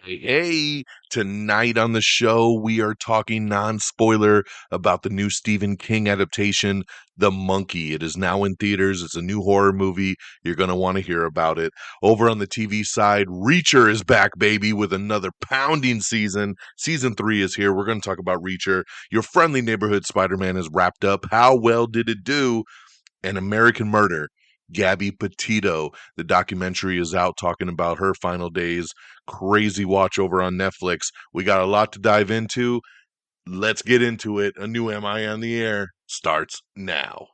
Hey, tonight on the show, we are talking non-spoiler about the new Stephen King adaptation, The Monkey. It is now in theaters. It's a new horror movie. You're going to want to hear about it. Over on the TV side, Reacher is back, baby, with another pounding season. Season 3 is here. We're going to talk about Reacher. Your friendly neighborhood Spider-Man is wrapped up. How well did it do? An American Murder. Gabby Petito. The documentary is out talking about her final days. Crazy watch over on Netflix. We got a lot to dive into. Let's get into it. A new Am I on the Air starts now.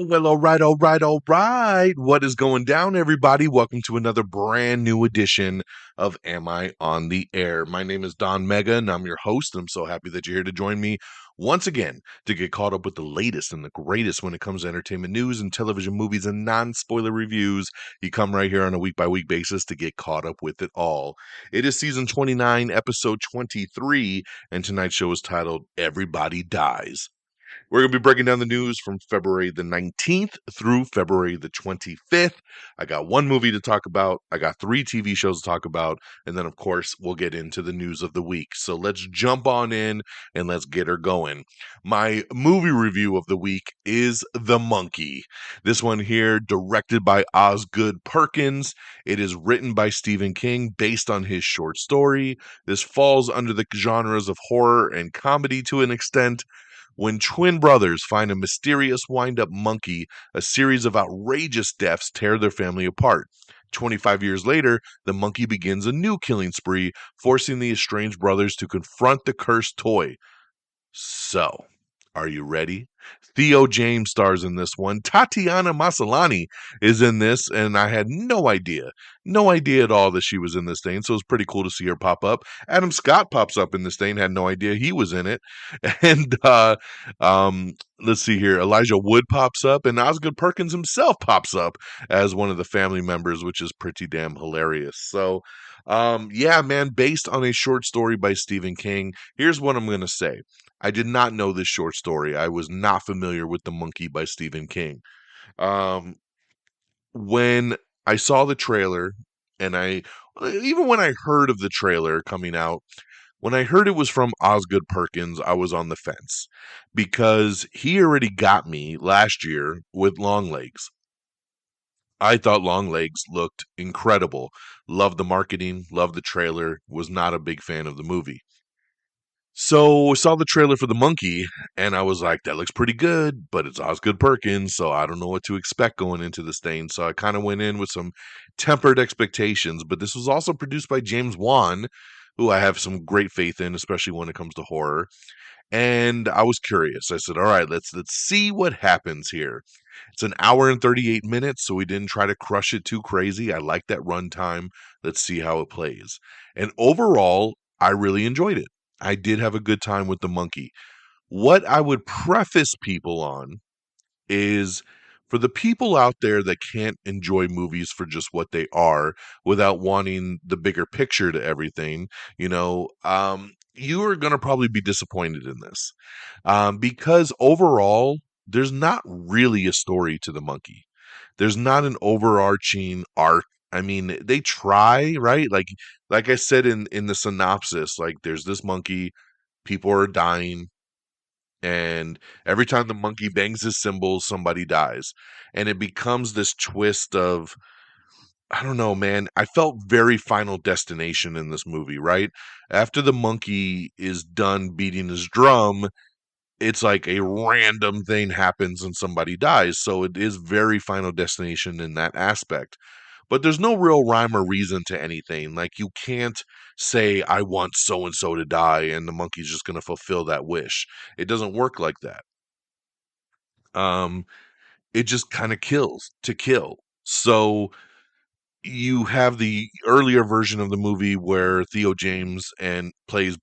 Well, all right. What is going down, everybody? Welcome to another brand new edition of Am I on the Air? My name is DONMEGA, and I'm your host. I'm so happy that you're here to join me once again to get caught up with the latest and the greatest when it comes to entertainment news and television movies and non-spoiler reviews. You come right here on a week-by-week basis to get caught up with it all. It is season 29, episode 23, and tonight's show is titled Everybody Dies. We're going to be breaking down the news from February the 19th through February the 25th. I got one movie to talk about. I got 3 TV shows to talk about. And then, of course, we'll get into the news of the week. So let's jump on in and let's get her going. My movie review of the week is The Monkey. This one here, directed by Osgood Perkins. It is written by Stephen King based on his short story. This falls under the genres of horror and comedy to an extent. When twin brothers find a mysterious wind-up monkey, a series of outrageous deaths tear their family apart. 25 years later, the monkey begins a new killing spree, forcing the estranged brothers to confront the cursed toy. So, are you ready? Theo James stars in this one. Tatiana Maslany is in this, and I had no idea at all that she was in this thing, so it was pretty cool to see her pop up. Adam Scott pops up in this thing, had no idea he was in it. And let's see here, Elijah Wood pops up, and Osgood Perkins himself pops up as one of the family members, which is pretty damn hilarious. So, yeah, man, based on a short story by Stephen King, here's what I'm going to say. I did not know this short story. I was not familiar with The Monkey by Stephen King. Um, when I saw the trailer, and even when I heard of the trailer coming out, when I heard it was from Osgood Perkins, I was on the fence because he already got me last year with Longlegs. I thought Longlegs looked incredible. Loved the marketing, loved the trailer, was not a big fan of the movie. So I saw the trailer for The Monkey, and I was like, that looks pretty good, but it's Osgood Perkins, so I don't know what to expect going into this thing. So I kind of went in with some tempered expectations, but this was also produced by James Wan, who I have some great faith in, especially when it comes to horror. And I was curious. I said, all right, let's see what happens here. It's an hour and 38 minutes, so we didn't try to crush it too crazy. I like that runtime. Let's see how it plays. And overall, I really enjoyed it. I did have a good time with The Monkey. What I would preface people on is for the people out there that can't enjoy movies for just what they are without wanting the bigger picture to everything, you are going to probably be disappointed in this. Because overall, there's not really a story to The Monkey. There's not an overarching arc. I mean, they try, right? Like I said in the synopsis, like there's this monkey, people are dying, and every time the monkey bangs his cymbals, somebody dies. And it becomes this twist of, I don't know, man. I felt very Final Destination in this movie, right? After the monkey is done beating his drum, it's like a random thing happens and somebody dies. So it is very Final Destination in that aspect. But there's no real rhyme or reason to anything. Like, you can't say, I want so and so to die, and the monkey's just going to fulfill that wish. It doesn't work like that. Um, it just kind of kills to kill. So you have the earlier version of the movie where Theo James and plays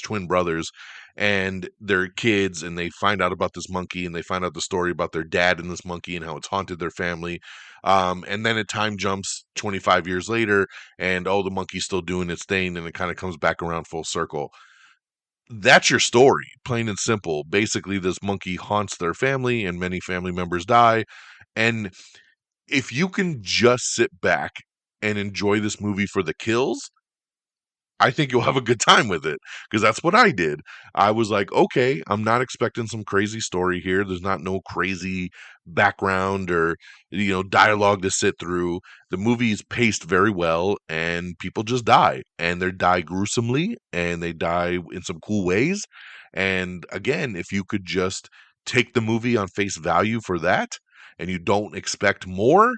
twin brothers, and they're kids, and they find out about this monkey, and they find out the story about their dad and this monkey and how it's haunted their family. And then a time jumps 25 years later, and the monkey's still doing its thing, and it kind of comes back around full circle. That's your story, plain and simple. Basically, this monkey haunts their family, and many family members die. And if you can just sit back and enjoy this movie for the kills, I think you'll have a good time with it, because that's what I did. I was like, okay, I'm not expecting some crazy story here. There's not no crazy background or dialogue to sit through. The movie is paced very well, and people just die, and they die gruesomely, and they die in some cool ways. And again, if you could just take the movie on face value for that, and you don't expect more,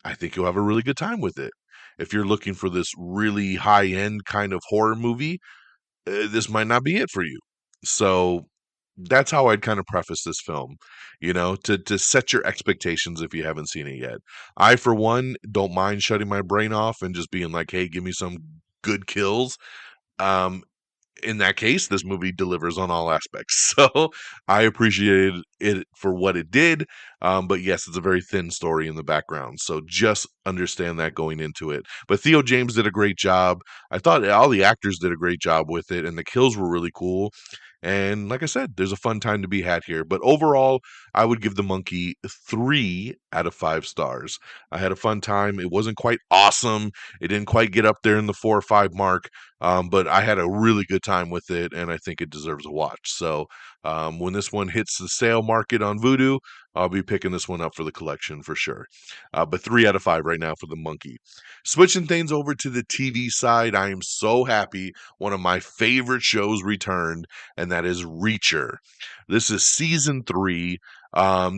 I think you'll have a really good time with it. If you're looking for this really high end kind of horror movie, this might not be it for you. So that's how I'd kind of preface this film, to set your expectations if you haven't seen it yet. I, for one, don't mind shutting my brain off and just being like, hey, give me some good kills. Um, in that case, this movie delivers on all aspects. So I appreciated it for what it did. But yes, it's a very thin story in the background. So just understand that going into it. But Theo James did a great job. I thought all the actors did a great job with it, and the kills were really cool. And like I said, there's a fun time to be had here. But overall, I would give The Monkey 3 out of 5 stars. I had a fun time. It wasn't quite awesome. It didn't quite get up there in the 4 or 5 mark. But I had a really good time with it, and I think it deserves a watch. So when this one hits the sale market on Vudu, I'll be picking this one up for the collection for sure. But 3 out of 5 right now for The Monkey. Switching things over to the TV side, I am so happy. One of my favorite shows returned, and that is Reacher. This is season 3.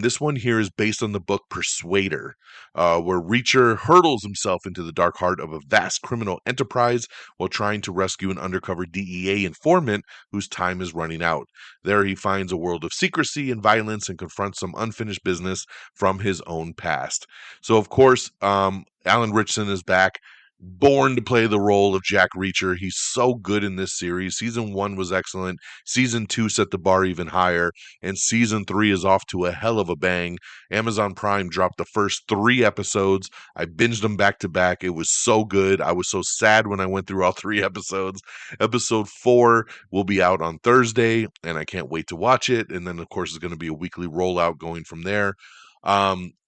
This one here is based on the book Persuader, where Reacher hurtles himself into the dark heart of a vast criminal enterprise while trying to rescue an undercover DEA informant whose time is running out. There he finds a world of secrecy and violence and confronts some unfinished business from his own past. So, of course, Alan Ritchson is back, born to play the role of Jack Reacher. He's so good in this series. Season 1 was excellent. Season 2 set the bar even higher. And Season 3 is off to a hell of a bang. Amazon Prime dropped the first 3 episodes. I binged them back to back. It was so good. I was so sad when I went through all 3 episodes. Episode 4 will be out on Thursday, and I can't wait to watch it. And then, of course, it's going to be a weekly rollout going from there.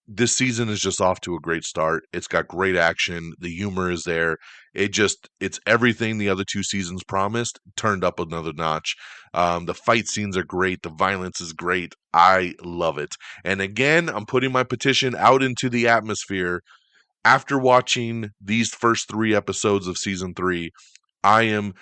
This season is just off to a great start. It's got great action. The humor is there. It's everything the other 2 seasons promised, turned up another notch. The fight scenes are great. The violence is great. I love it. And again, I'm putting my petition out into the atmosphere. After watching these first 3 episodes of season 3, I am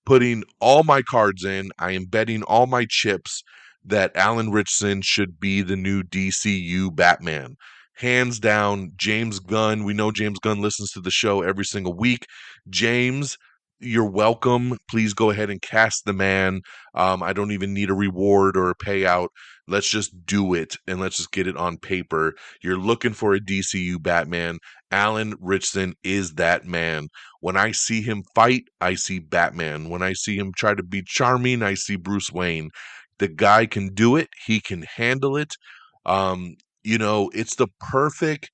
putting all my cards in. I am betting all my chips that Alan Ritchson should be the new DCU Batman. Hands down, James Gunn. We know James Gunn listens to the show every single week. James, you're welcome. Please go ahead and cast the man. I don't even need a reward or a payout. Let's just do it, and let's just get it on paper. You're looking for a DCU Batman. Alan Ritchson is that man. When I see him fight, I see Batman. When I see him try to be charming, I see Bruce Wayne. The guy can do it. He can handle it. Um, it's the perfect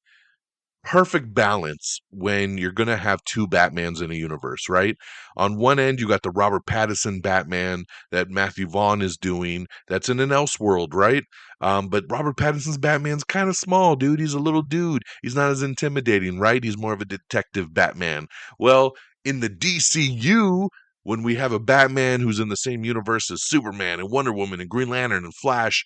balance when you're going to have 2 Batmans in a universe, right? On one end, you got the Robert Pattinson Batman that Matthew Vaughn is doing. That's in an Elseworld, right? But Robert Pattinson's Batman's kind of small, dude. He's a little dude. He's not as intimidating, right? He's more of a detective Batman. Well, in the DCU, when we have a Batman who's in the same universe as Superman and Wonder Woman and Green Lantern and Flash,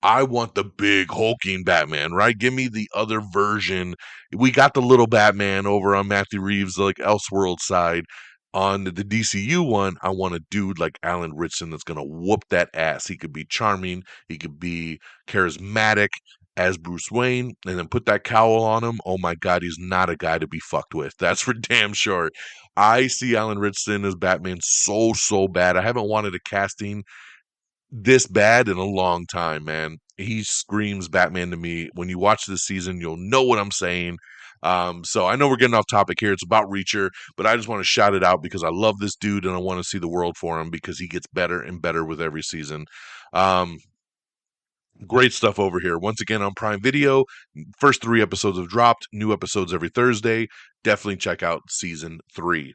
I want the big hulking Batman, right? Give me the other version. We got the little Batman over on Matthew Reeves, like Elseworld side. On the DCU one, I want a dude like Alan Ritchson that's going to whoop that ass. He could be charming. He could be charismatic as Bruce Wayne, and then put that cowl on him. Oh my God, he's not a guy to be fucked with. That's for damn sure. I see Alan Ritchson as Batman so bad. I haven't wanted a casting this bad in a long time, man. He screams Batman to me. When you watch this season, you'll know what I'm saying. So I know we're getting off topic here. It's about Reacher, but I just want to shout it out because I love this dude and I want to see the world for him because he gets better and better with every season. Um, Great stuff over here. Once again on Prime Video. First 3 episodes have dropped. New episodes every Thursday. Definitely check out season 3.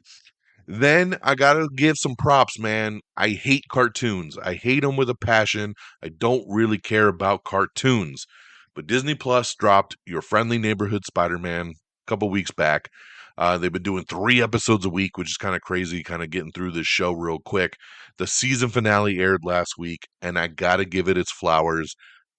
Then I gotta give some props, man. I hate cartoons. I hate them with a passion. I don't really care about cartoons. But Disney Plus dropped Your Friendly Neighborhood Spider-Man a couple weeks back. They've been doing 3 episodes a week, which is kind of crazy, kind of getting through this show real quick. The season finale aired last week, and I gotta give it its flowers.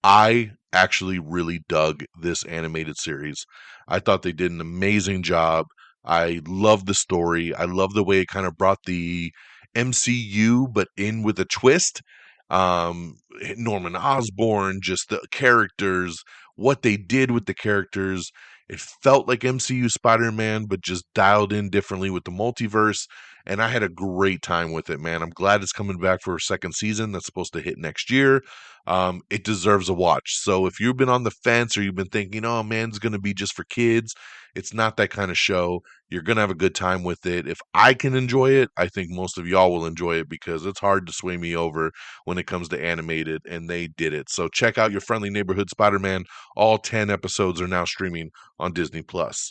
I actually really dug this animated series. I thought they did an amazing job. I love the story. I love the way it kind of brought the MCU, but in with a twist. Norman Osborn, just the characters, what they did with the characters. It felt like MCU Spider Man, but just dialed in differently with the multiverse. And I had a great time with it, man. I'm glad it's coming back for a second season that's supposed to hit next year. It deserves a watch. So if you've been on the fence or you've been thinking, oh man, it's going to be just for kids, it's not that kind of show. You're going to have a good time with it. If I can enjoy it, I think most of y'all will enjoy it because it's hard to sway me over when it comes to animated, and they did it. So check out Your Friendly Neighborhood Spider-Man. All 10 episodes are now streaming on Disney Plus.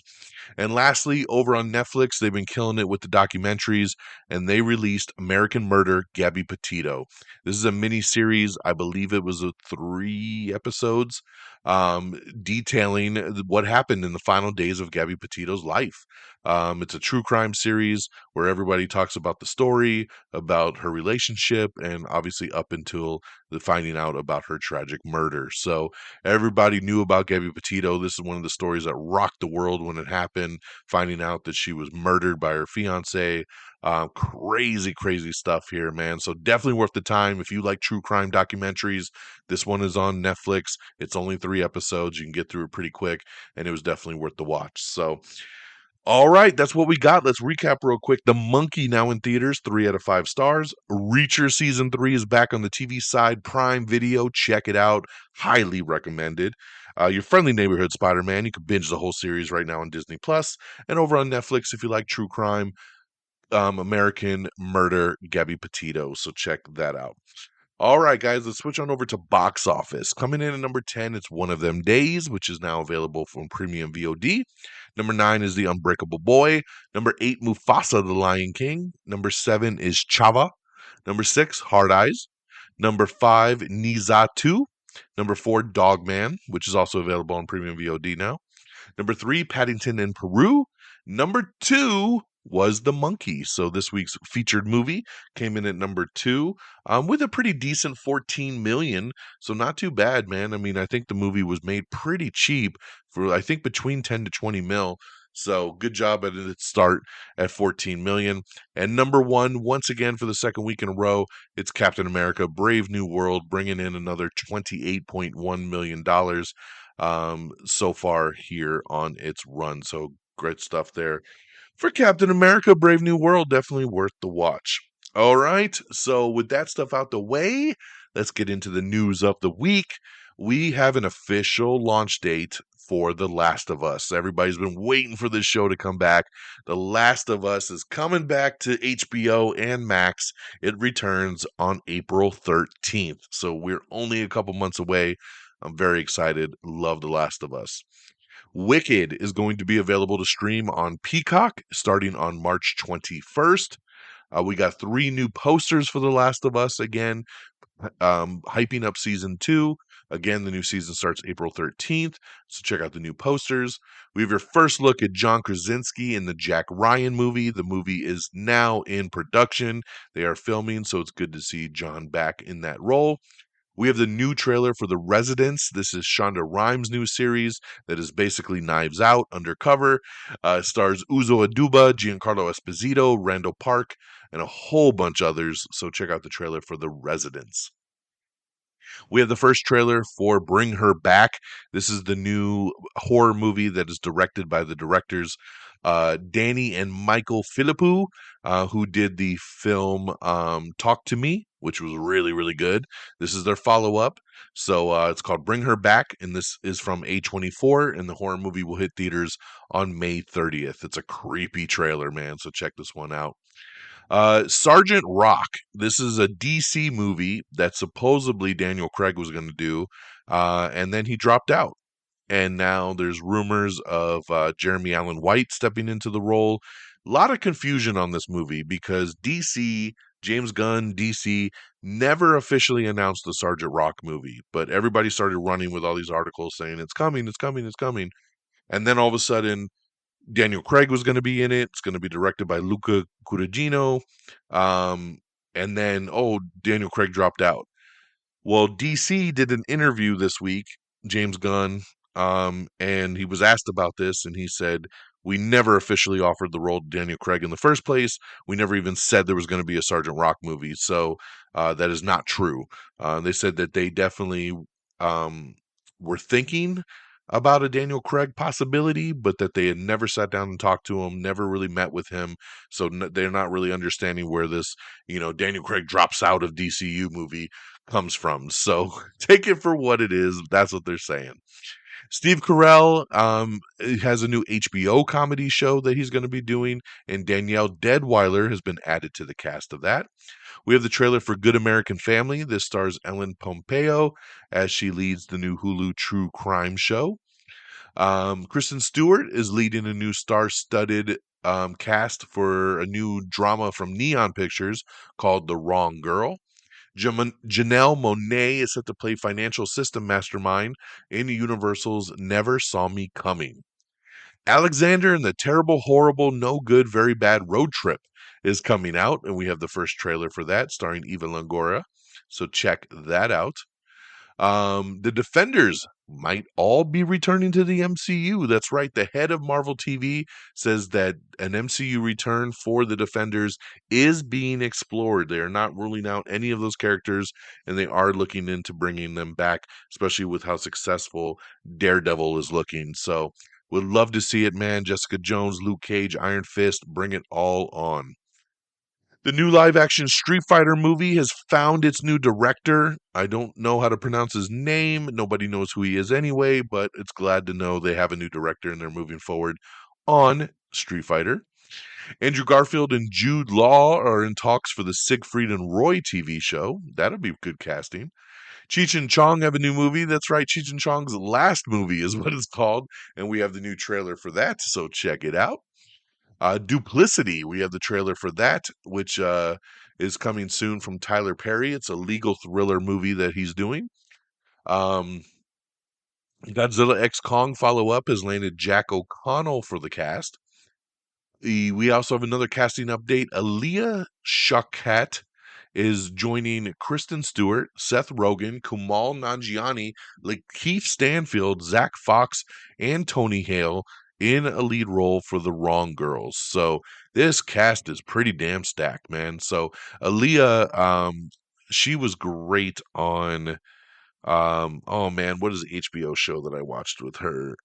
And lastly, over on Netflix, they've been killing it with the documentaries, and they released American Murder, Gabby Petito. This is a mini series. I believe it was 3 episodes, detailing what happened in the final days of Gabby Petito's life. It's a true crime series where everybody talks about the story, about her relationship, and obviously up until the finding out about her tragic murder. So everybody knew about Gabby Petito. This is one of the stories that rocked the world when it happened, finding out that she was murdered by her fiance. Crazy, crazy stuff here, man. So definitely worth the time. If you like true crime documentaries, this one is on Netflix. It's only 3 episodes. You can get through it pretty quick, and it was definitely worth the watch. So all right, that's what we got. Let's recap real quick. The Monkey now in theaters, 3 out of 5 stars. Reacher season 3 is back on the TV side. Prime Video, check it out. Highly recommended. Your Friendly Neighborhood Spider-Man, you can binge the whole series right now on Disney Plus, and over on Netflix if you like true crime. American Murder, Gabby Petito. So check that out. All right, guys, let's switch on over to box office. Coming in at number 10, it's One of Them Days, which is now available from Premium VOD. Number 9 is The Unbreakable Boy. Number 8, Mufasa the Lion King. Number 7 is Chava. Number 6, Hard Eyes. Number 5, Niza 2. Number 4, Dogman, which is also available on Premium VOD now. Number 3, Paddington in Peru. Number 2 was The Monkey. So this week's featured movie came in at number 2, with a pretty decent 14 million. So not too bad, man. I mean, I think the movie was made pretty cheap for, I think, between 10 to 20 mil. So good job at its start at 14 million. And number 1, once again for the second week in a row, it's Captain America: Brave New World, bringing in another $28.1 million so far here on its run. So great stuff there for Captain America: Brave New World. Definitely worth the watch. All right, so with that stuff out the way, let's get into the news of the week. We have an official launch date for The Last of Us. Everybody's been waiting for this show to come back. The Last of Us is coming back to HBO and Max. It returns on April 13th. So we're only a couple months away. I'm very excited. Love The Last of Us. Wicked is going to be available to stream on Peacock starting on March 21st. We got 3 new posters for The Last of Us again, hyping up season 2. Again, the new season starts April 13th, so check out the new posters. We have your first look at John Krasinski in the Jack Ryan movie. The movie is now in production. They are filming, so it's good to see John back in that role. We have the new trailer for The Residents. This is Shonda Rhimes' new series that is basically Knives Out, undercover. Stars Uzo Aduba, Giancarlo Esposito, Randall Park, and a whole bunch others. So check out the trailer for The Residents. We have the first trailer for Bring Her Back. This is the new horror movie that is directed by the directors Danny and Michael Philippou, who did the film Talk to Me which was really, really good. This is their follow up. So it's called Bring Her Back, and this is from A24, and the horror movie will hit theaters on May 30th. It's a creepy trailer, man. So check this one out. Sergeant Rock. This is a DC movie that supposedly Daniel Craig was going to do, and then he dropped out. And now there's rumors of Jeremy Allen White stepping into the role. A lot of confusion on this movie because DC, James Gunn, DC, never officially announced the Sergeant Rock movie, but everybody started running with all these articles saying it's coming, it's coming, it's coming. And then all of a sudden, Daniel Craig was going to be in it. It's going to be directed by Luca Guadagnino. Um, and then, Daniel Craig dropped out. Well, DC did an interview this week, James Gunn, and he was asked about this, and he said, "We never officially offered the role to Daniel Craig in the first place. We never even said there was going to be a Sergeant Rock movie, so that is not true." They said that they definitely um, were thinking about a Daniel Craig possibility, but that they had never sat down and talked to him, never really met with him, so they're not really understanding where this, Daniel Craig drops out of DCU movie comes from. So take it for what it is. That's what they're saying. Steve Carell has a new HBO comedy show that he's going to be doing, and Danielle Deadweiler has been added to the cast of that. We have the trailer for Good American Family. This stars Ellen Pompeo as she leads the new Hulu true crime show. Kristen Stewart is leading a new star-studded cast for a new drama from Neon Pictures called The Wrong Girl. Janelle Monáe is set to play financial system mastermind in Universal's Never Saw Me Coming. Alexander and the Terrible, Horrible, No Good, Very Bad Road Trip is coming out, and we have the first trailer for that starring Eva Longoria. So check that out. The Defenders might all be returning to the MCU. That's right. The head of Marvel TV says that an MCU return for the Defenders is being explored. They are not ruling out any of those characters, and they are looking into bringing them back, especially with how successful Daredevil is looking. So, would love to see it, man. Jessica Jones, Luke Cage, Iron Fist, bring it all on. The new live action Street Fighter movie has found its new director. I don't know how to pronounce his name. Nobody knows who he is anyway, but it's glad to know they have a new director and they're moving forward on Street Fighter. Andrew Garfield and Jude Law are in talks for the Siegfried and Roy TV show. That'll be good casting. Cheech and Chong have a new movie. That's right. Cheech and Chong's last movie is what it's called. And we have the new trailer for that. So check it out. Duplicity, we have the trailer for that, which is coming soon from Tyler Perry. It's a legal thriller movie that he's doing. Um, Godzilla X Kong follow up has landed Jack O'Connell for the cast. We also have another casting update. Aaliyah Shawkat is joining Kristen Stewart, Seth Rogen, Kumail Nanjiani, Lakeith Stanfield, Zach Fox, and Tony Hale in a lead role for The Wrong Girls. So this cast is pretty damn stacked, man. So Aaliyah, she was great on oh man, what is the HBO show that I watched with her?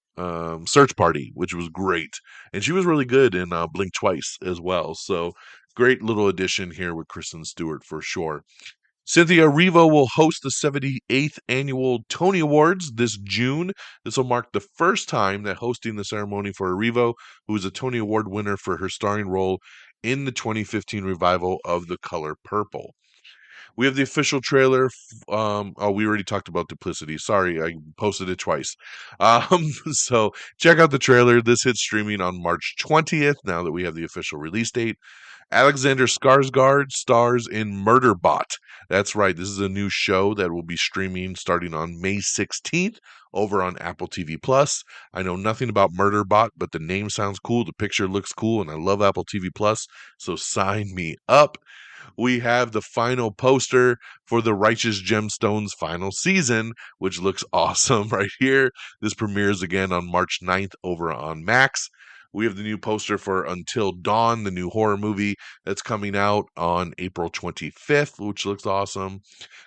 Search Party, which was great. And she was really good in Blink Twice as well. So great little addition here with Kristen Stewart for sure. Cynthia Erivo will host the 78th annual Tony Awards this June. This will mark the first time that hosting the ceremony for Erivo, who is a Tony Award winner for her starring role in the 2015 revival of The Color Purple. We have the official trailer. We already talked about Duplicity. Sorry, I posted it twice. So check out the trailer. This hits streaming on March 20th, now that we have the official release date. Alexander Skarsgård stars in Murderbot. That's right. This is a new show that will be streaming starting on May 16th over on Apple TV Plus. I know nothing about Murderbot, but the name sounds cool. The picture looks cool, and I love Apple TV Plus. So sign me up. We have the final poster for the Righteous Gemstones final season, which looks awesome right here. This premieres again on March 9th over on Max. We have the new poster for Until Dawn, the new horror movie that's coming out on April 25th, which looks awesome.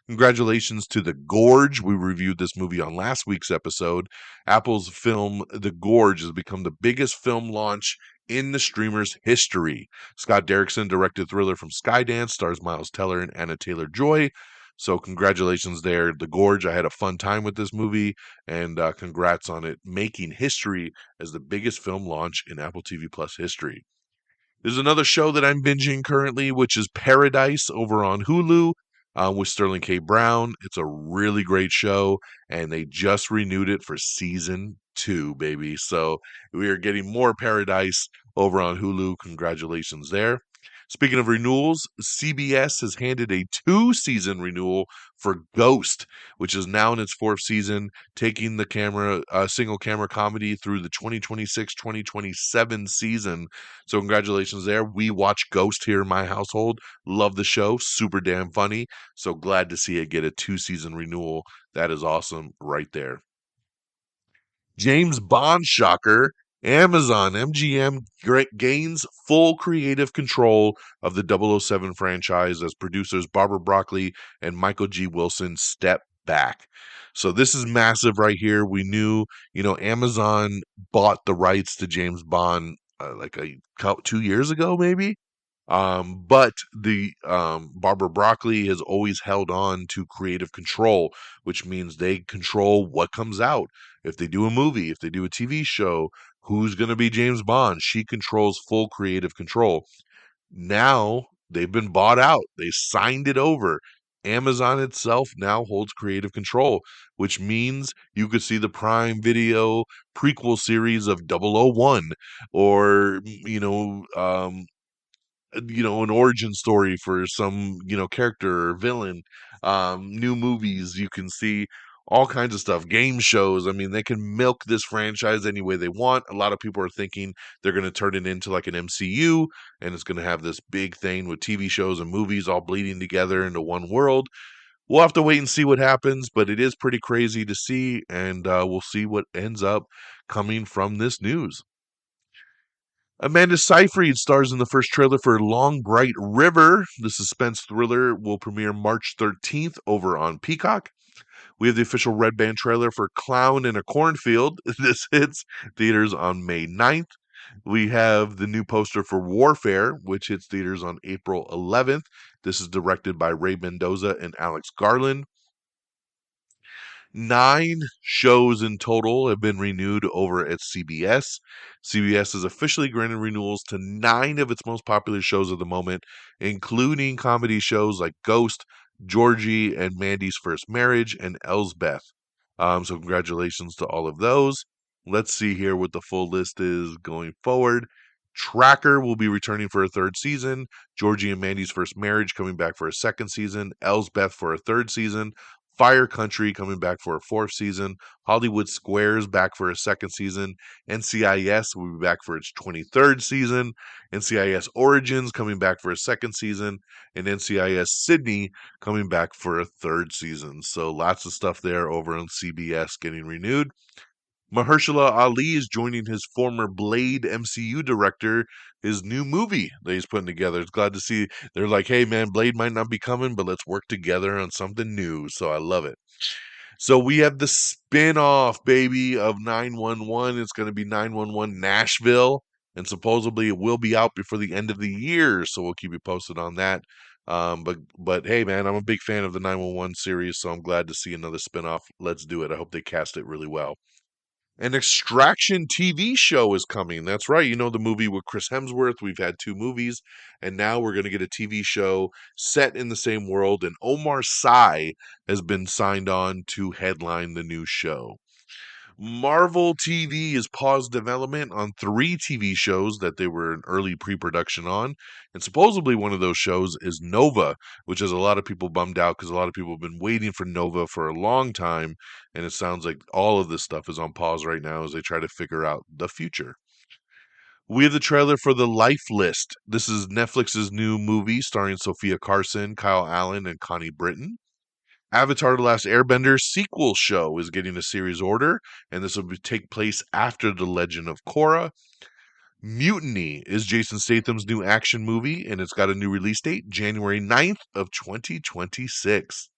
Congratulations to The Gorge. We reviewed this movie on last week's episode. Apple's film The Gorge has become the biggest film launch in the streamer's history. Scott Derrickson directed Thriller from Skydance, stars Miles Teller and Anna Taylor-Joy. So congratulations there, The Gorge. I had a fun time with this movie, and congrats on it making history as the biggest film launch in Apple TV Plus history. There's another show that I'm binging currently, which is Paradise over on Hulu with Sterling K. Brown. It's a really great show, and they just renewed it for season 2, baby. So we are getting more Paradise over on Hulu. Congratulations there. Speaking of renewals, CBS has handed a 2-season renewal for Ghost, which is now in its 4th season, taking the single camera comedy through the 2026-2027 season. So congratulations there. We watch Ghost here in my household. Love the show. Super damn funny. So glad to see it get a 2-season renewal. That is awesome right there. James Bond shocker. Amazon MGM gains full creative control of the 007 franchise as producers Barbara Broccoli and Michael G. Wilson step back. So this is massive right here. We knew, Amazon bought the rights to James Bond like 2 years ago, maybe. But the Barbara Broccoli has always held on to creative control, which means they control what comes out. If they do a movie, if they do a TV show, who's going to be James Bond? She controls full creative control. Now they've been bought out. They signed it over. Amazon itself now holds creative control, which means you could see the Prime Video prequel series of 001 or, an origin story for some, character or villain. New movies, you can see all kinds of stuff. Game shows. I mean, they can milk this franchise any way they want. A lot of people are thinking they're going to turn it into like an MCU, and it's going to have this big thing with TV shows and movies all bleeding together into one world. We'll have to wait and see what happens, but it is pretty crazy to see, and we'll see what ends up coming from this news. Amanda Seyfried stars in the first trailer for Long Bright River. The suspense thriller will premiere March 13th over on Peacock. We have the official Red Band trailer for Clown in a Cornfield. This hits theaters on May 9th. We have the new poster for Warfare, which hits theaters on April 11th. This is directed by Ray Mendoza and Alex Garland. 9 shows in total have been renewed over at CBS. CBS has officially granted renewals to 9 of its most popular shows at the moment, including comedy shows like Ghost, Georgie and Mandy's First Marriage, and Elsbeth. So congratulations to all of those. Let's see here what the full list is going forward. Tracker will be returning for a 3rd season. Georgie and Mandy's First Marriage coming back for a 2nd season. Elsbeth for a 3rd season. Fire Country coming back for a 4th season. Hollywood Squares back for a 2nd season. NCIS will be back for its 23rd season. NCIS Origins coming back for a 2nd season. And NCIS Sydney coming back for a 3rd season. So lots of stuff there over on CBS getting renewed. Mahershala Ali is joining his former Blade MCU director, his new movie that he's putting together. It's glad to see they're like, hey man, Blade might not be coming, but let's work together on something new. So I love it. So we have the spin-off, baby, of 911. It's going to be 911 Nashville, and supposedly it will be out before the end of the year. So we'll keep you posted on that. But hey, man, I'm a big fan of the 911 series, so I'm glad to see another spin-off. Let's do it. I hope they cast it really well. An Extraction TV show is coming. That's right. You know the movie with Chris Hemsworth. We've had 2 movies, and now we're going to get a TV show set in the same world. And Omar Sy has been signed on to headline the new show. Marvel TV has paused development on 3 TV shows that they were in early pre-production on. And supposedly one of those shows is Nova, which has a lot of people bummed out because a lot of people have been waiting for Nova for a long time. And it sounds like all of this stuff is on pause right now as they try to figure out the future. We have the trailer for The Life List. This is Netflix's new movie starring Sophia Carson, Kyle Allen, and Connie Britton. Avatar: The Last Airbender sequel show is getting a series order, and this will take place after The Legend of Korra. Mutiny is Jason Statham's new action movie, and it's got a new release date, January 9th of 2026.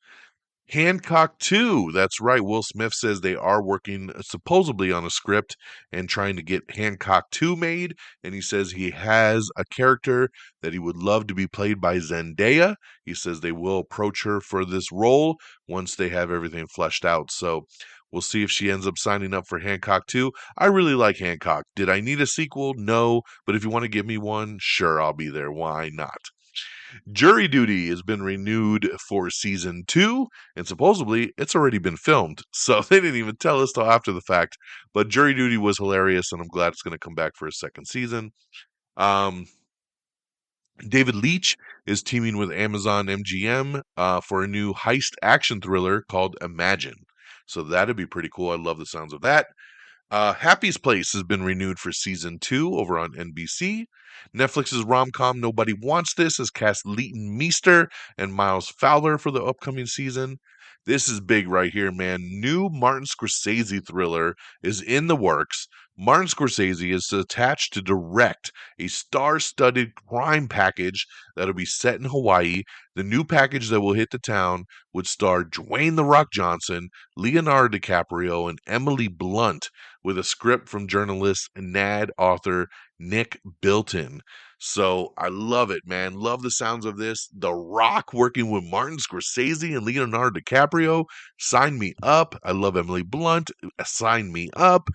Hancock 2. That's right. Will Smith says they are working supposedly on a script and trying to get Hancock 2 made. And he says he has a character that he would love to be played by Zendaya. He says they will approach her for this role once they have everything fleshed out. So we'll see if she ends up signing up for Hancock 2. I really like Hancock. Did I need a sequel? No. But if you want to give me one, sure, I'll be there. Why not? Jury Duty has been renewed for season 2, and supposedly it's already been filmed. So they didn't even tell us till after the fact. But Jury Duty was hilarious, and I'm glad it's going to come back for a second season. Um, David Leitch is teaming with Amazon MGM for a new heist action thriller called Imagine. So that'd be pretty cool. I love the sounds of that. Happy's Place has been renewed for season 2 over on NBC. Netflix's rom-com Nobody Wants This has cast Leighton Meester and Miles Fowler for the upcoming season. This is big right here, man. New Martin Scorsese thriller is in the works. Martin Scorsese is attached to direct a star-studded crime package that'll be set in Hawaii. The new package that will hit the town would star Dwayne The Rock Johnson, Leonardo DiCaprio, and Emily Blunt, with a script from journalist and NAD author Nick Bilton. So I love it, man. Love the sounds of this. The Rock working with Martin Scorsese and Leonardo DiCaprio. Sign me up. I love Emily Blunt. Sign me up.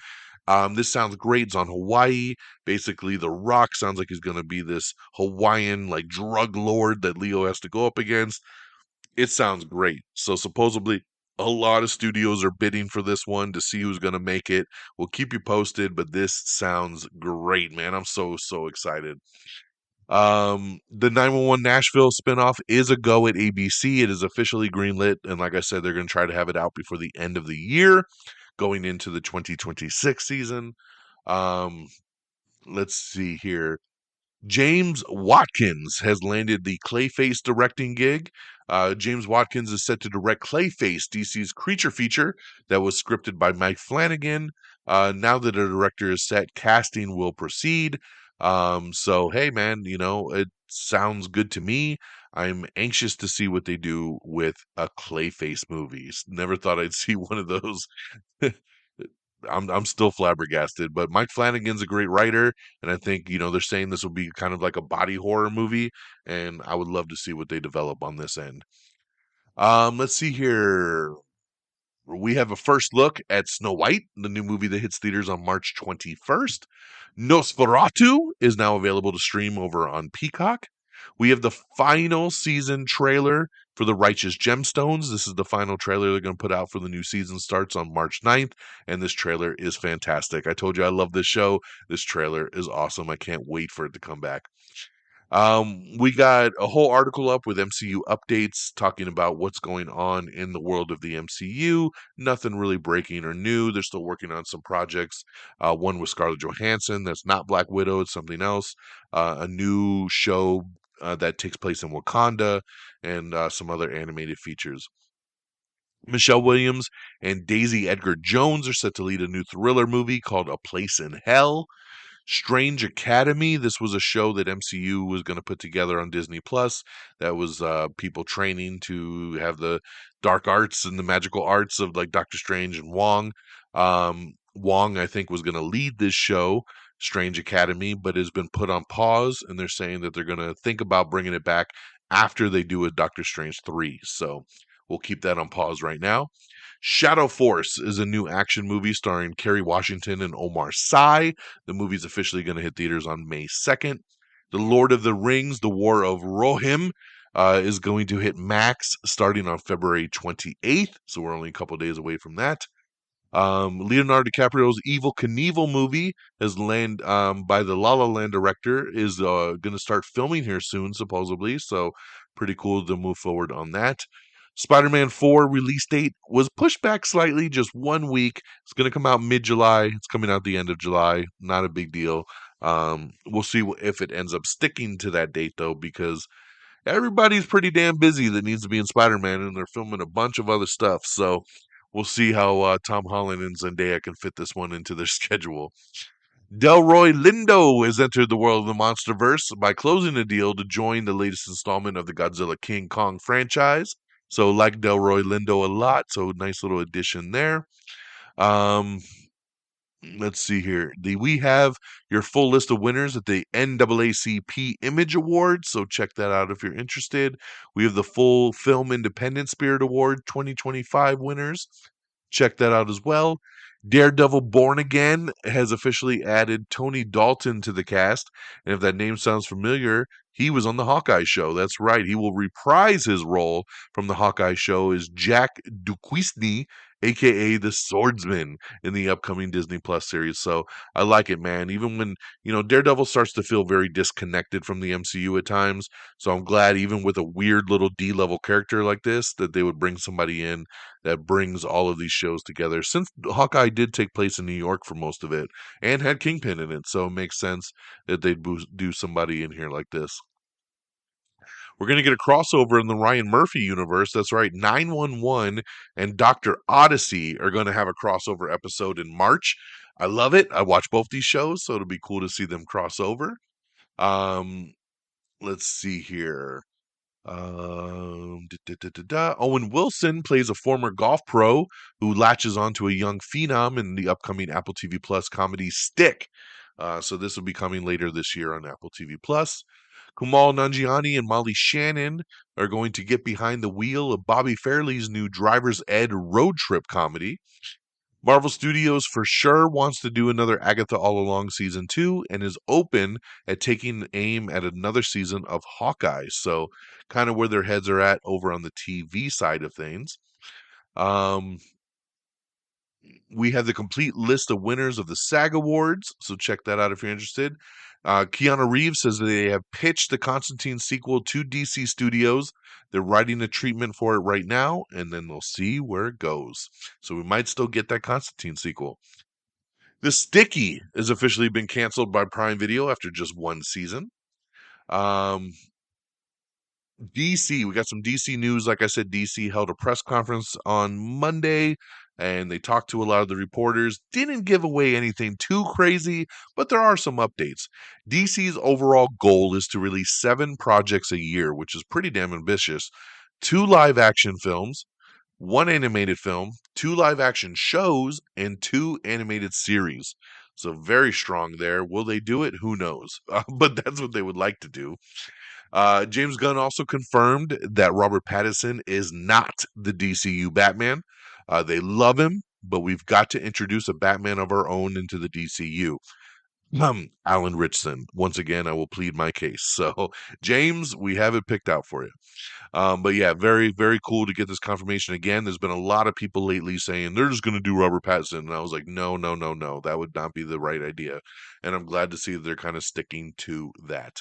This sounds great. It's on Hawaii. Basically, The Rock sounds like he's going to be this Hawaiian like drug lord that Leo has to go up against. It sounds great. So supposedly a lot of studios are bidding for this one to see who's going to make it. We'll keep you posted, but this sounds great, man. I'm so excited. The 911 Nashville spinoff is a go at ABC. It is officially greenlit, and like I said, they're going to try to have it out before the end of the year, going into the 2026 season. Um, let's see here. James Watkins has landed the Clayface directing gig. James Watkins is set to direct Clayface, DC's creature feature that was scripted by Mike Flanagan. Now that a director is set, casting will proceed. So, hey, man, it sounds good to me. I'm anxious to see what they do with a Clayface movie. Never thought I'd see one of those. I'm still flabbergasted, but Mike Flanagan's a great writer, and I think they're saying this will be kind of like a body horror movie, and I would love to see what they develop on this end. Let's see here. We have a first look at Snow White, the new movie that hits theaters on March 21st. Nosferatu is now available to stream over on Peacock. We have the final season trailer for The Righteous Gemstones. This is the final trailer they're going to put out for the new season. Starts on March 9th, and this trailer is fantastic. I told you I love this show. This trailer is awesome. I can't wait for it to come back. We got a whole article up with MCU updates talking about what's going on in the world of the MCU. Nothing really breaking or new. They're still working on some projects. One with Scarlett Johansson. That's not Black Widow. It's something else. A new show that takes place in Wakanda, and some other animated features. Michelle Williams and Daisy Edgar Jones are set to lead a new thriller movie called A Place in Hell. Strange Academy. This was a show that MCU was going to put together on Disney Plus. That was people training to have the dark arts and the magical arts of like Doctor Strange and Wong. Wong, I think, was going to lead this show, Strange Academy, but has been put on pause, and they're saying that they're going to think about bringing it back after they do a Doctor Strange 3. So we'll keep that on pause right now. Shadow Force is a new action movie starring Kerry Washington and Omar Sy. The movie's officially going to hit theaters on May 2nd. The Lord of the Rings, The War of Rohirrim, is going to hit Max starting on February 28th. So we're only a couple days away from that. Leonardo DiCaprio's Evil Knievel movie has land by the La La Land director is going to start filming here soon, supposedly. So pretty cool to move forward on that. Spider-Man 4 release date was pushed back slightly, just 1 week. It's going to come out mid-July. It's coming out the end of July. Not a big deal. We'll see if it ends up sticking to that date, though, because everybody's pretty damn busy that needs to be in Spider-Man, and they're filming a bunch of other stuff. So we'll see how Tom Holland and Zendaya can fit this one into their schedule. Delroy Lindo has entered the world of the MonsterVerse by closing a deal to join the latest installment of the Godzilla King Kong franchise. So like Delroy Lindo a lot. So nice little addition there. Um, let's see here. We have your full list of winners at the NAACP Image Awards, so check that out if you're interested. We have the full Film Independent Spirit Award 2025 winners. Check that out as well. Daredevil Born Again has officially added Tony Dalton to the cast. And if that name sounds familiar, he was on the Hawkeye show. That's right. He will reprise his role from the Hawkeye show as Jack Duquesne, aka the Swordsman, in the upcoming Disney Plus series. So I like it, man. Even when, Daredevil starts to feel very disconnected from the MCU at times. So I'm glad, even with a weird little D level character like this, that they would bring somebody in that brings all of these shows together. Since Hawkeye did take place in New York for most of it and had Kingpin in it, so it makes sense that they'd do somebody in here like this. We're going to get a crossover in the Ryan Murphy universe. That's right. 911 and Dr. Odyssey are going to have a crossover episode in March. I love it. I watch both these shows, so it'll be cool to see them cross over. Um, let's see here. Owen Wilson plays a former golf pro who latches onto a young phenom in the upcoming Apple TV Plus comedy Stick. So this will be coming later this year on Apple TV Plus. Kumail Nanjiani and Molly Shannon are going to get behind the wheel of Bobby Fairley's new Driver's Ed road trip comedy. Marvel Studios for sure wants to do another Agatha All Along season 2 and is open at taking aim at another season of Hawkeye. So, kind of where their heads are at over on the TV side of things. Um, we have the complete list of winners of the SAG Awards, so check that out if you're interested. Keanu Reeves says they have pitched the Constantine sequel to DC Studios. They're writing a treatment for it right now, and then they'll see where it goes. So we might still get that Constantine sequel. The Sticky has officially been canceled by Prime Video after just one season. Um, DC, we got some DC news. Like I said, DC held a press conference on Monday and they talked to a lot of the reporters. Didn't give away anything too crazy, but there are some updates. DC's overall goal is to release 7 projects a year, which is pretty damn ambitious. 2 live action films, 1 animated film, 2 live action shows, and 2 animated series. So very strong there. Will they do it? Who knows? But that's what they would like to do. James Gunn also confirmed that Robert Pattinson is not the DCU Batman. They love him, but we've got to introduce a Batman of our own into the DCU. Alan Richson. Once again, I will plead my case. So, James, we have it picked out for you. But yeah, very, very cool to get this confirmation again. There's been a lot of people lately saying they're just going to do Robert Pattinson. And I was like, no, no, no, no. That would not be the right idea. And I'm glad to see that they're kind of sticking to that.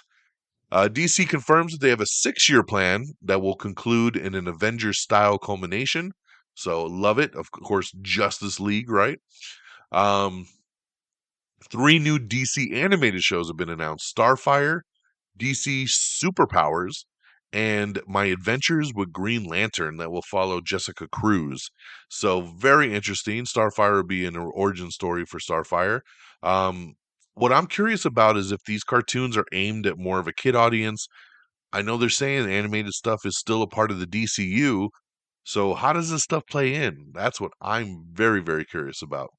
DC confirms that they have a 6-year plan that will conclude in an Avengers style culmination. So love it. Of course, Justice League, right? Um, 3 new DC animated shows have been announced: Starfire, DC Superpowers, and My Adventures with Green Lantern that will follow Jessica Cruz. So very interesting. Starfire will be an origin story for Starfire. Um, what I'm curious about is if these cartoons are aimed at more of a kid audience. I know they're saying animated stuff is still a part of the DCU. So how does this stuff play in? That's what I'm very, very curious about.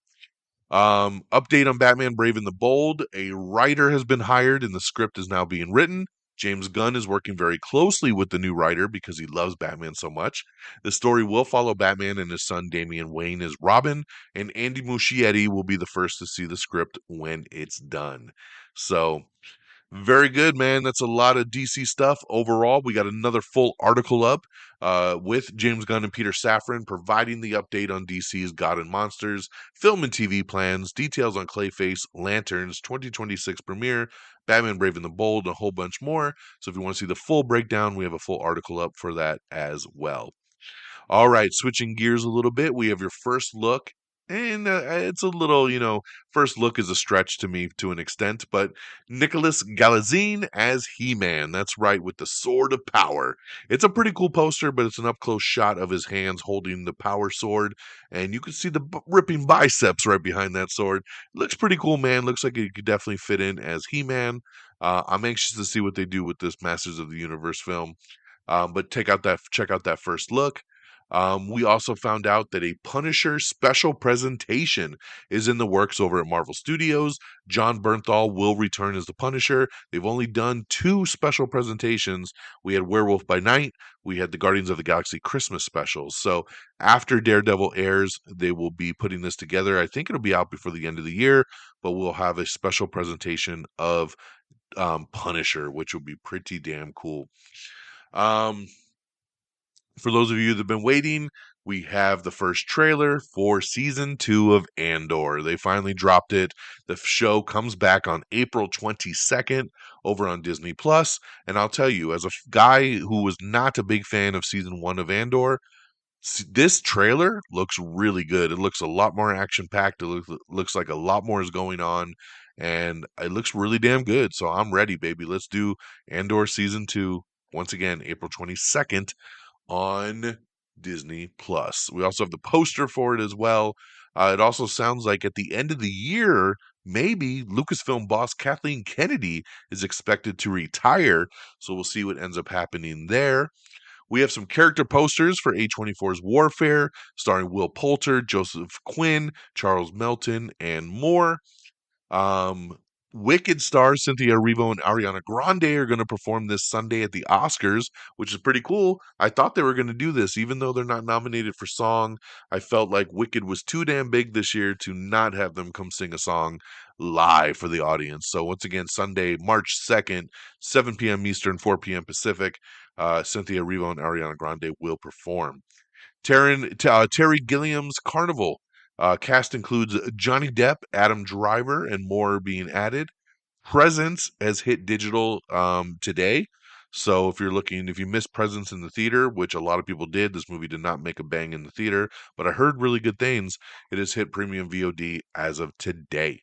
Update on Batman Brave and the Bold. A writer has been hired and the script is now being written. James Gunn is working very closely with the new writer because he loves Batman so much. The story will follow Batman and his son Damian Wayne as Robin, and Andy Muschietti will be the first to see the script when it's done. So very good, man. That's a lot of DC stuff overall. We got another full article up with James Gunn and Peter Safran providing the update on DC's God and Monsters, film and TV plans, details on Clayface, Lanterns, 2026 premiere, Batman Brave and the Bold, and a whole bunch more. So if you want to see the full breakdown, we have a full article up for that as well. All right, switching gears a little bit, we have your first look. And it's a little, first look is a stretch to me to an extent, but Nicholas Galitzine as He-Man. That's right, with the Sword of Power. It's a pretty cool poster, but it's an up-close shot of his hands holding the power sword, and you can see the ripping biceps right behind that sword. Looks pretty cool, man. Looks like it could definitely fit in as He-Man. I'm anxious to see what they do with this Masters of the Universe film. But check out that first look. We also found out that a Punisher special presentation is in the works over at Marvel Studios. John Bernthal will return as the Punisher. They've only done two special presentations. We had Werewolf by Night. We had the Guardians of the Galaxy Christmas specials. So after Daredevil airs, they will be putting this together. I think it'll be out before the end of the year, but we'll have a special presentation of Punisher, which will be pretty damn cool. Um, for those of you that have been waiting, we have the first trailer for season 2 of Andor. They finally dropped it. The show comes back on April 22nd over on Disney Plus. And I'll tell you, as a guy who was not a big fan of season 1 of Andor, this trailer looks really good. It looks a lot more action packed. It looks like a lot more is going on. And it looks really damn good. So I'm ready, baby. Let's do Andor season 2 once again, April 22nd on Disney Plus. We also have the poster for it as well. It also sounds like at the end of the year, maybe Lucasfilm boss Kathleen Kennedy is expected to retire. So we'll see what ends up happening there. We have some character posters for A24's Warfare, starring Will Poulter, Joseph Quinn, Charles Melton, and more. Um, Wicked stars Cynthia Erivo and Ariana Grande are going to perform this Sunday at the Oscars, which is pretty cool. I thought they were going to do this, even though they're not nominated for song. I felt like Wicked was too damn big this year to not have them come sing a song live for the audience. So once again, Sunday, March 2nd, 7 p.m. Eastern, 4 p.m. Pacific, Cynthia Erivo and Ariana Grande will perform. Terry Gilliam's Carnival. Cast includes Johnny Depp, Adam Driver, and more being added. Presence has hit digital today. So if you missed Presence in the theater, which a lot of people did, this movie did not make a bang in the theater, but I heard really good things. It has hit premium VOD as of today.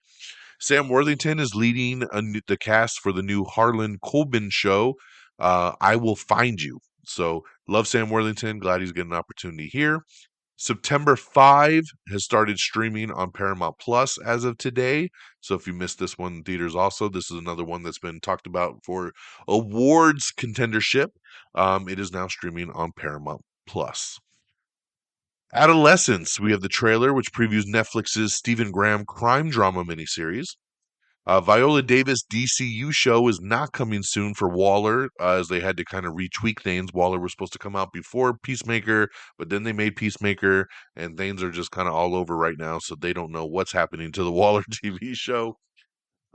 Sam Worthington is leading the cast for the new Harlan Coben show, I Will Find You. So, love Sam Worthington. Glad he's getting an opportunity here. September 5 has started streaming on Paramount Plus as of today. So if you missed this one in theaters also, this is another one that's been talked about for awards contendership. It is now streaming on Paramount Plus. Adolescence, we have the trailer which previews Netflix's Stephen Graham crime drama miniseries. Viola Davis' DCU show is not coming soon for Waller, as they had to kind of retweak things. Waller was supposed to come out before Peacemaker, but then they made Peacemaker, and things are just kind of all over right now, so they don't know what's happening to the Waller TV show.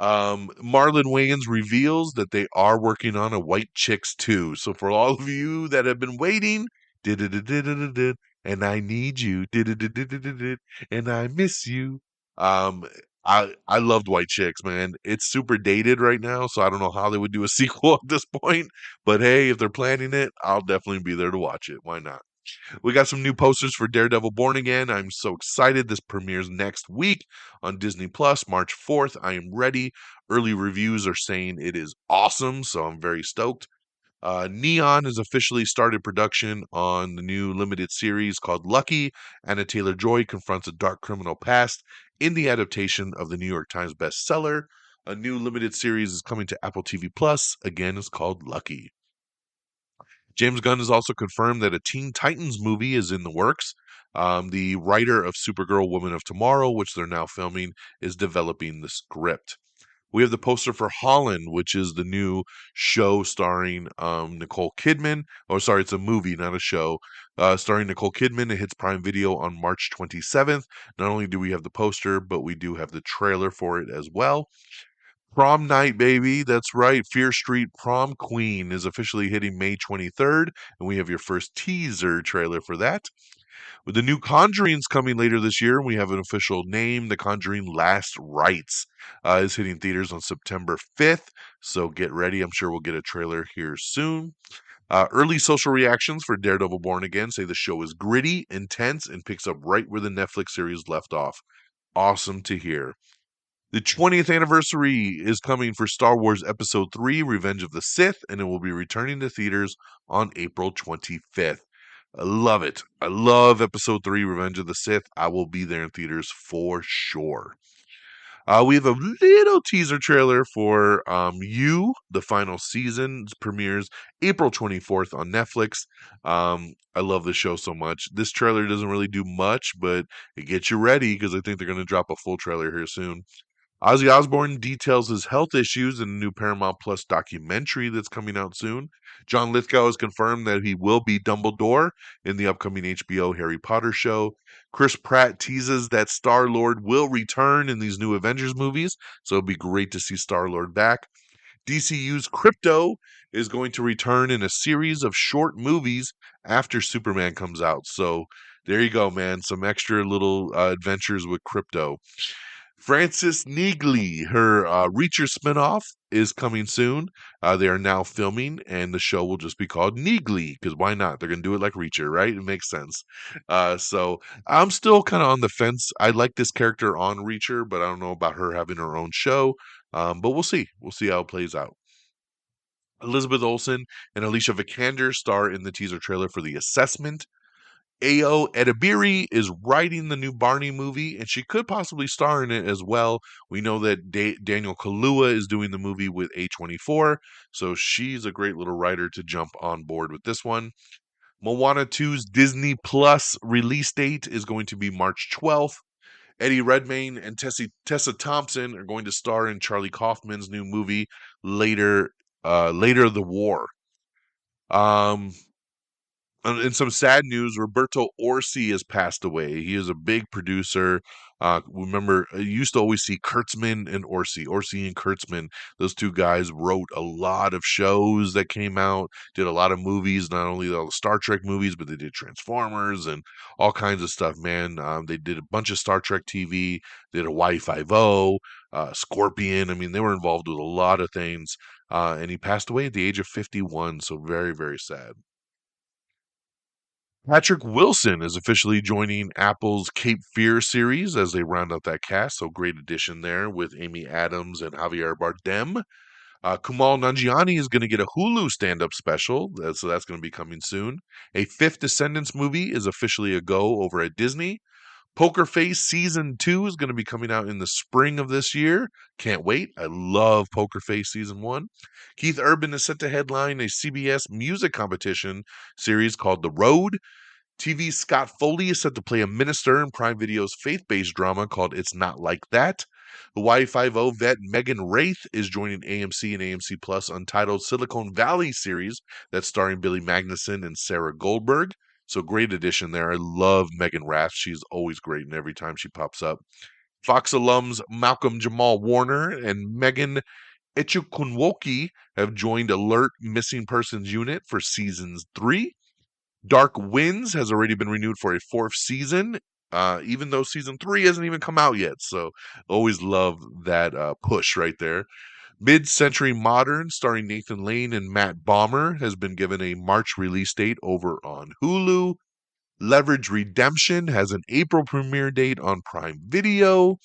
Marlon Wayans reveals that they are working on a White Chicks 2. So for all of you that have been waiting, did and I need you, did and I miss you. Um, I loved White Chicks, man. It's super dated right now, so I don't know how they would do a sequel at this point. But hey, if they're planning it, I'll definitely be there to watch it. Why not? We got some new posters for Daredevil Born Again. I'm so excited. This premieres next week on Disney Plus, March 4th. I am ready. Early reviews are saying it is awesome, so I'm very stoked. Neon has officially started production on the new limited series called Lucky. Anna Taylor-Joy confronts a dark criminal past in the adaptation of the New York Times bestseller. A new limited series is coming to Apple TV Plus. Again, it's called Lucky. James Gunn has also confirmed that a Teen Titans movie is in the works. The writer of Supergirl Woman of Tomorrow, which they're now filming, is developing the script. We have the poster for Holland, which is the new show starring Nicole Kidman. Oh, sorry, it's a movie, not a show. Starring Nicole Kidman. It hits Prime Video on March 27th. Not only do we have the poster, but we do have the trailer for it as well. Prom night, baby. That's right. Fear Street Prom Queen is officially hitting May 23rd, and we have your first teaser trailer for that. With the new Conjuring's coming later this year, and we have an official name. The Conjuring Last Rites is hitting theaters on September 5th, so get ready. I'm sure we'll get a trailer here soon. Early social reactions for Daredevil Born Again say the show is gritty, intense, and picks up right where the Netflix series left off. Awesome to hear. The 20th anniversary is coming for Star Wars Episode 3 Revenge of the Sith, and it will be returning to theaters on April 25th. I love it. I love Episode 3 Revenge of the Sith. I will be there in theaters for sure. We have a little teaser trailer for You, the final season. It premieres April 24th on Netflix. I love the show so much. This trailer doesn't really do much, but it gets you ready because I think they're going to drop a full trailer here soon. Ozzy Osbourne details his health issues in a new Paramount Plus documentary that's coming out soon. John Lithgow has confirmed that he will be Dumbledore in the upcoming HBO Harry Potter show. Chris Pratt teases that Star-Lord will return in these new Avengers movies, so it'll be great to see Star-Lord back. DCU's Crypto is going to return in a series of short movies after Superman comes out. So there you go, man. Some extra little adventures with Crypto. Frances Neagley, her Reacher spinoff is coming soon. They are now filming, and the show will just be called Neagley because why not? They're going to do it like Reacher, right? It makes sense. So I'm still kind of on the fence. I like this character on Reacher, but I don't know about her having her own show. But we'll see. We'll see how it plays out. Elizabeth Olsen and Alicia Vikander star in the teaser trailer for The Assessment. Ao Edebiri is writing the new Barney movie, and she could possibly star in it as well. We know that Daniel Kaluuya is doing the movie with A24, so she's a great little writer to jump on board with this one. Moana 2's Disney Plus release date is going to be March 12th. Eddie Redmayne and Tessa Thompson are going to star in Charlie Kaufman's new movie Later the War. Um, in some sad news, Roberto Orsi has passed away. He is a big producer. Remember, you used to always see Kurtzman and Orsi and Kurtzman. Those two guys wrote a lot of shows that came out, did a lot of movies, not only all the Star Trek movies, but they did Transformers and all kinds of stuff, man. They did a bunch of Star Trek TV, did a Y50, Scorpion. I mean, they were involved with a lot of things. And he passed away at the age of 51, so very, very sad. Patrick Wilson is officially joining Apple's Cape Fear series as they round out that cast. So great addition there with Amy Adams and Javier Bardem. Kumail Nanjiani is going to get a Hulu stand-up special, so that's going to be coming soon. A Fifth Descendants movie is officially a go over at Disney. Poker Face Season 2 is going to be coming out in the spring of this year. Can't wait. I love Poker Face Season 1. Keith Urban is set to headline a CBS music competition series called The Road. TV's Scott Foley is set to play a minister in Prime Video's faith-based drama called It's Not Like That. The Y50 vet Megan Wraith is joining AMC and AMC Plus untitled Silicon Valley series that's starring Billy Magnuson and Sarah Goldberg. So great addition there. I love Megan Rath. She's always great and every time she pops up. Fox alums Malcolm Jamal Warner and Megan Echukunwoki have joined Alert Missing Persons Unit for seasons 3. Dark Winds has already been renewed for a 4th season, even though season 3 hasn't even come out yet. So always love that push right there. Mid-Century Modern, starring Nathan Lane and Matt Bomer, has been given a March release date over on Hulu. Leverage Redemption has an April premiere date on Prime Video.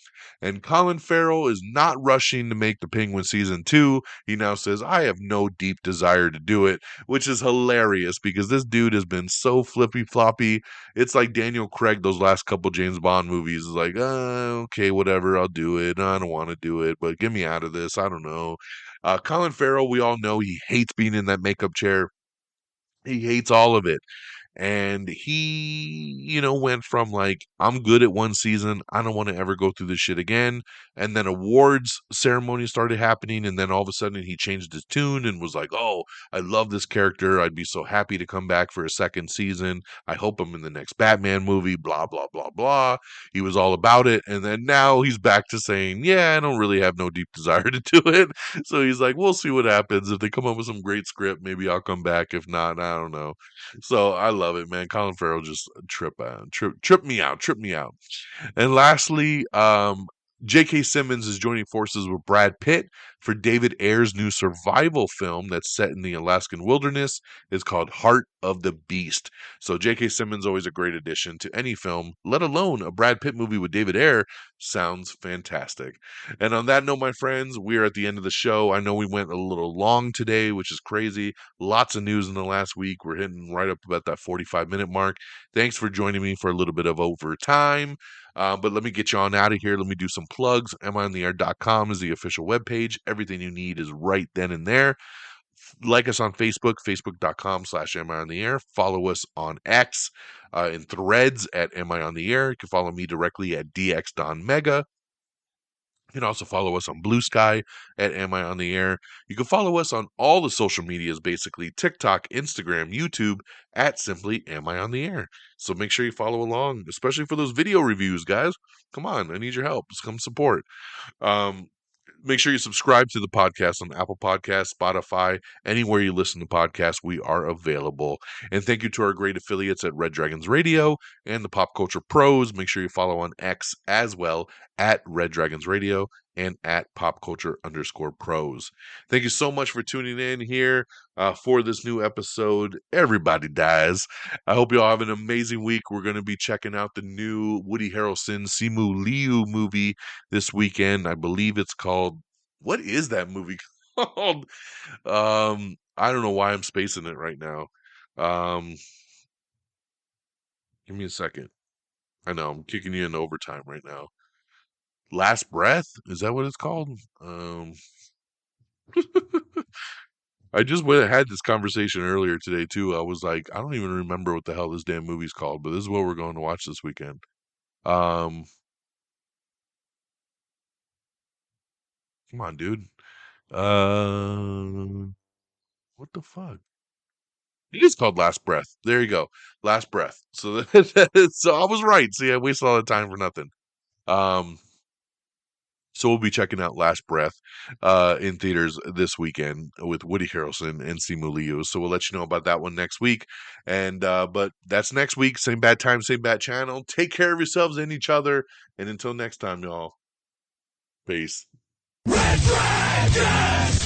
And Colin Farrell is not rushing to make The Penguin Season 2. He now says, I have no deep desire to do it, which is hilarious because this dude has been so flippy floppy. It's like Daniel Craig, those last couple James Bond movies. Is like, okay, whatever, I'll do it. I don't want to do it, but get me out of this. I don't know. Colin Farrell, we all know he hates being in that makeup chair. He hates all of it. And he, went from like, I'm good at one season. I don't want to ever go through this shit again. And then awards ceremony started happening. And then all of a sudden he changed his tune and was like, oh, I love this character. I'd be so happy to come back for a second season. I hope I'm in the next Batman movie, blah, blah, blah, blah. He was all about it. And then now he's back to saying, yeah, I don't really have no deep desire to do it. So he's like, we'll see what happens. If they come up with some great script, maybe I'll come back. If not, I don't know. So I love it, man. Colin Farrell just trip me out, trip me out. And lastly, J.K. Simmons is joining forces with Brad Pitt for David Ayer's new survival film that's set in the Alaskan wilderness. It's called Heart of the Beast. So J.K. Simmons always a great addition to any film, let alone a Brad Pitt movie with David Ayer. Sounds fantastic. And on that note, my friends, we are at the end of the show. I know we went a little long today, which is crazy. Lots of news in the last week. We're hitting right up about that 45-minute mark. Thanks for joining me for a little bit of overtime. But let me get you on out of here. Let me do some plugs. AmIOnTheAir.com is the official webpage. Everything you need is right then and there. Like us on Facebook, facebook.com/AmIOnTheAir. Follow us on X in threads at Am I on the Air. You can follow me directly at DXDonMega. You can also follow us on Blue Sky at Am I on the Air. You can follow us on all the social medias, basically TikTok, Instagram, YouTube, at simply Am I on the Air. So make sure you follow along, especially for those video reviews, guys. Come on, I need your help. Let's come support. Um, Make sure you subscribe to the podcast on Apple Podcasts, Spotify, anywhere you listen to podcasts, we are available. And thank you to our great affiliates at Red Dragons Radio and the Pop Culture Pros. Make sure you follow on X as well at Red Dragons Radio and at Pop Culture_Pros. Thank you so much for tuning in here for this new episode. Everybody dies. I hope you all have an amazing week. We're going to be checking out the new Woody Harrelson Simu Liu movie this weekend. I believe it's called, what is that movie called? I don't know why I'm spacing it right now. Um, Give me a second. I know I'm kicking you into overtime right now. Last Breath? Is that what it's called? I just had this conversation earlier today too. I was like, I don't even remember what the hell this damn movie's called, but this is what we're going to watch this weekend. Um, Come on, dude. What the fuck? It is called Last Breath. There you go. Last Breath. So so I was right. See, I wasted all the time for nothing. Um so we'll be checking out Last Breath in theaters this weekend with Woody Harrelson and Simu Liu. So we'll let you know about that one next week. And but that's next week. Same bad time, same bad channel. Take care of yourselves and each other. And until next time, y'all. Peace. Red Dragon!